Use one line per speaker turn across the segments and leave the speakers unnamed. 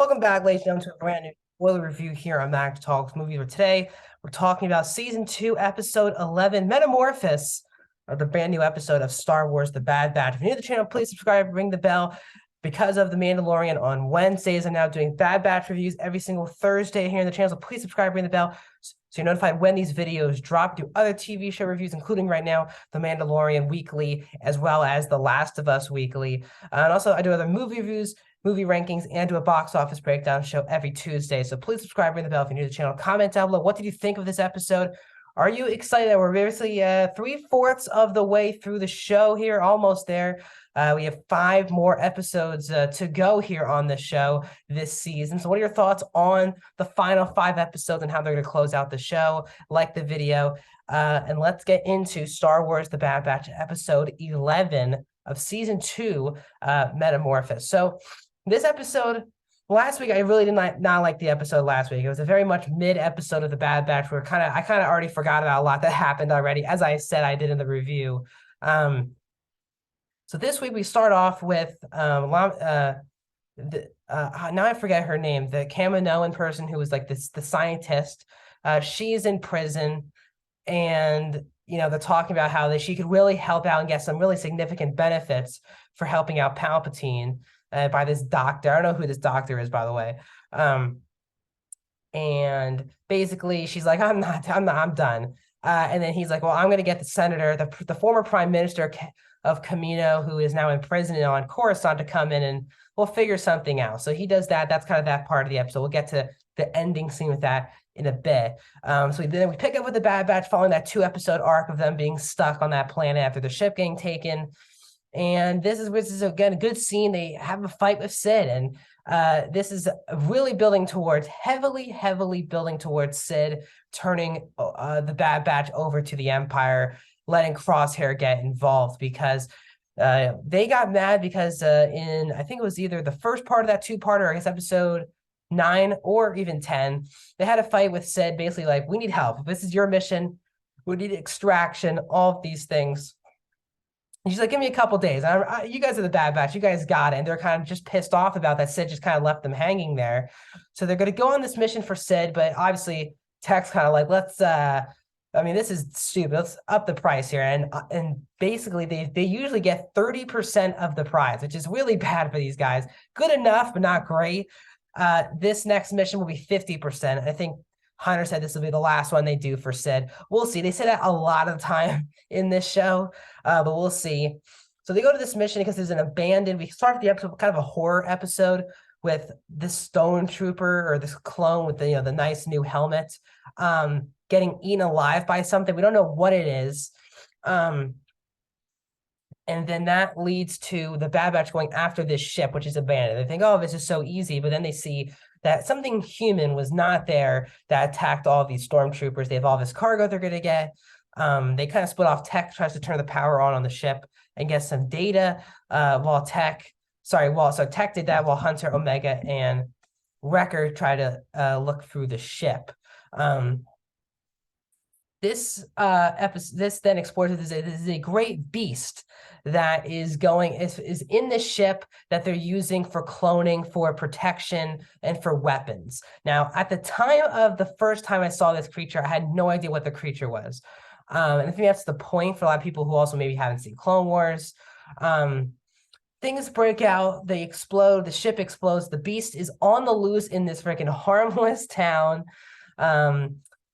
Welcome back, ladies and gentlemen, to a brand new spoiler review here on Mac Talks Movies. Where today we're talking about season 2, episode 11, Metamorphosis, of the brand new episode of Star Wars: The Bad Batch. If you're new to the channel, please subscribe, ring the bell. Because of The Mandalorian on Wednesdays, I'm now doing Bad Batch reviews every single Thursday here in the channel. So please subscribe, ring the bell, so you're notified when these videos drop. Do other TV show reviews, including right now The Mandalorian weekly, as well as The Last of Us weekly. And also, I do other movie reviews, movie rankings, and do a box office breakdown show every Tuesday. So please subscribe, ring the bell if you're new to the channel. Comment down below, what did you think of this episode? Are you excited? We're basically 3/4 of the way through the show here, almost there. We have 5 more episodes to go here on the show this season. So what are your thoughts on the final 5 episodes and how they're going to close out the show? Like the video. And let's get into Star Wars: The Bad Batch, episode 11 of season 2, Metamorphosis. So this episode, last week, I really did not like the episode last week. It was a very much mid-episode of The Bad Batch where I kind of already forgot about a lot that happened already, as I said I did in the review. So this week we start off with now I forget her name, the Kaminoan person who was like the scientist. She's in prison, and they're talking about how she could really help out and get some really significant benefits for helping out Palpatine by this doctor. I don't know who this doctor is, by the way. And basically she's like, I'm done. And then he's like, well, I'm going to get the senator, the former prime minister of Kamino, who is now in prison on Coruscant, to come in and we'll figure something out. So he does that. That's kind of that part of the episode. We'll get to the ending scene with that in a bit. So then we pick up with the Bad Batch following that 2-episode arc of them being stuck on that planet after the ship getting taken. And this is again a good scene. They have a fight with Sid, and this is really heavily building towards Sid turning the Bad Batch over to the Empire, letting Crosshair get involved, because they got mad because in, I think it was either the first part of that 2-parter, or I guess episode 9 or even 10, they had a fight with Sid, basically like, we need help. If this is your mission, we need extraction, all of these things. And she's like, give me a couple days. You guys are the Bad Batch. You guys got it. And they're kind of just pissed off about that. Sid just kind of left them hanging there. So they're going to go on this mission for Sid, but obviously Tech's kind of like, this is stupid. Let's up the price here. And basically they usually get 30% of the prize, which is really bad for these guys. Good enough, but not great. This next mission will be 50%. I think Hunter said this will be the last one they do for Sid. We'll see. They say that a lot of the time in this show, but we'll see. So they go to this mission because there's an abandoned, we start the episode, kind of a horror episode, with this stone trooper, or this clone with the nice new helmet, getting eaten alive by something. We don't know what it is. And then that leads to the Bad Batch going after this ship, which is abandoned. They think, oh, this is so easy. But then they see that something human was not there that attacked all these stormtroopers. They have all this cargo they're going to get. They kind of split off. Tech tries to turn the power on the ship and get some data, while Tech did that, while Hunter, Omega, and Wrecker try to look through the ship. This then explores this is a great beast that is in the ship that they're using for cloning, for protection, and for weapons. Now, at the time of the first time I saw this creature, I had no idea what the creature was. And I think that's the point for a lot of people who also maybe haven't seen Clone Wars. Things break out, they explode, the ship explodes, the beast is on the loose in this freaking harmless town.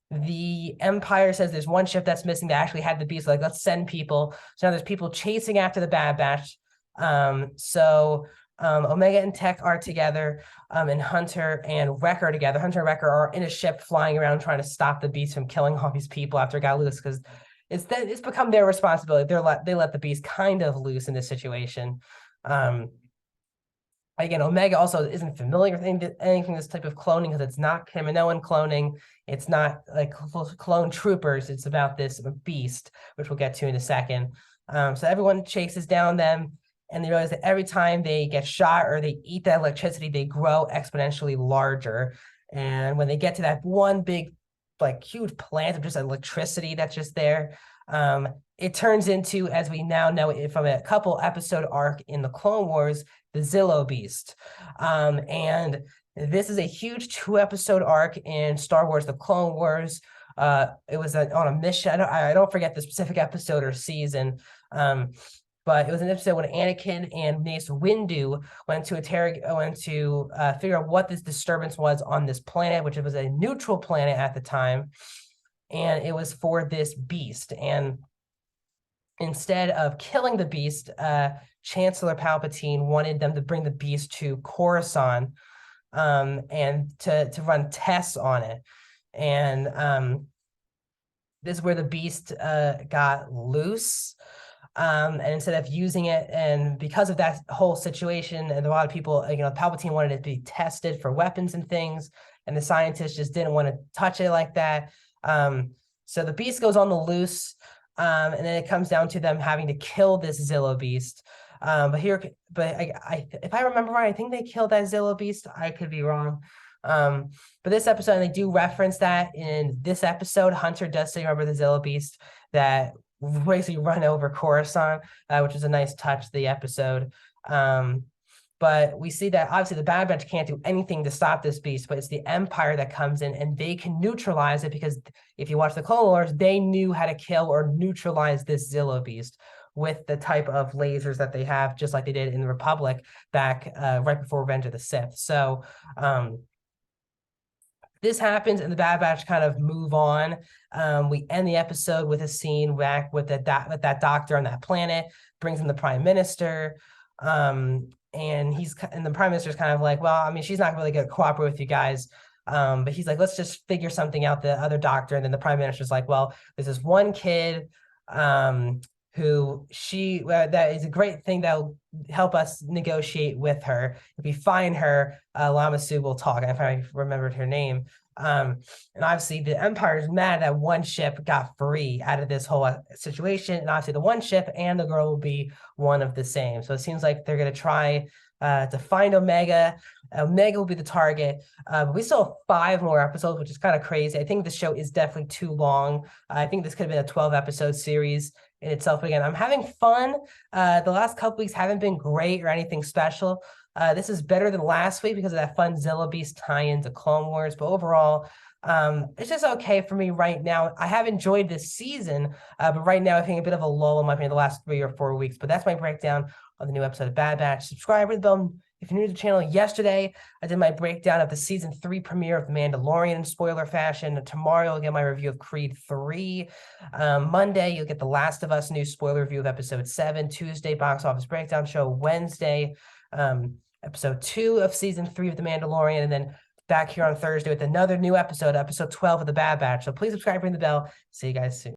The Empire says there's one ship that's missing that actually had the beast, like, let's send people. So now there's people chasing after the Bad Batch. Omega and Tech are together, and Hunter and Wrecker are together. Hunter and Wrecker are in a ship flying around trying to stop the beast from killing all these people after it got loose, because it's become their responsibility. They let the beast kind of loose in this situation. Again, Omega also isn't familiar with anything this type of cloning, because it's not Kaminoan cloning. It's not like clone troopers. It's about this beast, which we'll get to in a second. So everyone chases down them, and they realize that every time they get shot or they eat that electricity, they grow exponentially larger. And when they get to that one big, like, huge plant of just electricity that's just there, it turns into, as we now know it from a couple episode arc in the Clone Wars, the Zillo Beast. And this is a huge 2-episode arc in Star Wars: The Clone Wars. It was on a mission. I don't forget the specific episode or season. But it was an episode when Anakin and Mace Windu went to figure out what this disturbance was on this planet, which was a neutral planet at the time, and it was for this beast. And instead of killing the beast, Chancellor Palpatine wanted them to bring the beast to Coruscant, and to run tests on it. And this is where the beast got loose. And instead of using it, and because of that whole situation, and a lot of people, Palpatine wanted it to be tested for weapons and things, and the scientists just didn't want to touch it like that. So the beast goes on the loose, and then it comes down to them having to kill this Zillo Beast. If I remember right, I think they killed that Zillo Beast. I could be wrong. But this episode, and they do reference that in this episode, Hunter does say, remember the Zillo Beast that basically run over Coruscant, which was a nice touch to the episode. But we see that obviously the Bad Batch can't do anything to stop this beast, but it's the Empire that comes in and they can neutralize it, because if you watch the Clone Wars, they knew how to kill or neutralize this Zillo Beast with the type of lasers that they have, just like they did in the Republic back right before Revenge of the Sith. So this happens and the Bad Batch kind of move on. We end the episode with a scene back with that doctor on that planet, brings in the Prime Minister. And the Prime Minister's kind of like, well, I mean, she's not really going to cooperate with you guys. But he's like, let's just figure something out, the other doctor. And then the Prime Minister's like, well, there's this one kid that is a great thing that'll help us negotiate with her. If we find her, Lama Su will talk. If I remembered her name. And obviously the Empire is mad that one ship got free out of this whole situation. And obviously the one ship and the girl will be one of the same. So it seems like they're going to try to find Omega. Omega will be the target. We still have 5 more episodes, which is kind of crazy. I think the show is definitely too long. I think this could have been a 12-episode series in itself. Again, I'm having fun. The last couple weeks haven't been great or anything special. This is better than last week because of that fun Zillo Beast tie-in to Clone Wars. But overall, it's just okay for me right now. I have enjoyed this season, but right now I think a bit of a lull in my opinion the last 3 or 4 weeks. But that's my breakdown on the new episode of Bad Batch. Subscribe, ring the bell if you're new to the channel. Yesterday, I did my breakdown of the season 3 premiere of The Mandalorian in spoiler fashion. Tomorrow, you'll get my review of Creed 3. Monday, you'll get The Last of Us new spoiler review of episode 7. Tuesday, box office breakdown show. Wednesday, episode 2 of season 3 of The Mandalorian. And then back here on Thursday with another new episode 12 of The Bad Batch. So please subscribe, ring the bell. See you guys soon.